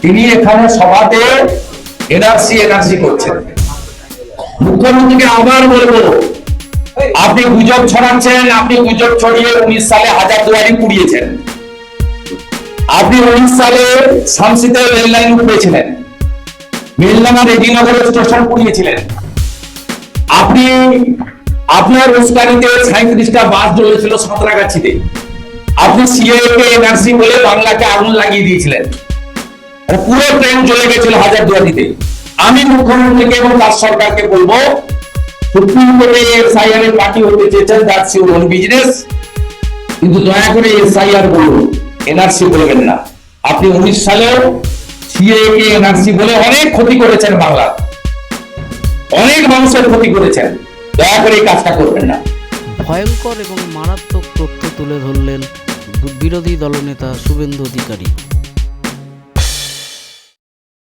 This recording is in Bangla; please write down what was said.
তিনি এখানে সভাতে এনআরসি করছেন। মুখ্যমন্ত্রীকে আবার বলবো, আপনি গুজব ছড়াচ্ছেন, আপনি গুজব ছড়িয়ে 19 সালে হাজারদুয়ারি পুড়িয়েছেন। আপনি 19 সালে শামসিতে রেল লাইন উপড়েছিলেন, মেলডাঙ্গা রেজিনগরের স্টেশন পুড়িয়েছিলেন। আপনি আপনার উস্কানিতে 37টা বাস জ্বলেছিল সাঁতরাগাছিতে। আপনি সিএএ কে এনআরসি বলে বাংলাকে আগুন লাগিয়ে দিয়েছিলেন, পুরো ট্রেন চলে গেছিল হাজারদুয়ারিতে। আমি মুখ্যমন্ত্রীকে এবং তার সরকারকে বলবো, সুপ্রিম কোর্টে এসআইআর এর পার্টি হতে চেয়েছেন, দ্যাটস ইউর ওন বিজনেস, কিন্তু দয়া করে এসআইআর বলুন, এনআরসি বলবেন না। আপনি 19 সালেও সিএএ কে এনআরসি বলে অনেক ক্ষতি করেছেন, বাংলা অনেক মানুষের ক্ষতি করেছেন, দয়া করে এই কাজটা করবেন না। ভয়ঙ্কর এবং মারাত্মক তথ্য তুলে ধরলেন বিরোধী দলনেতা শুভেন্দু অধিকারী।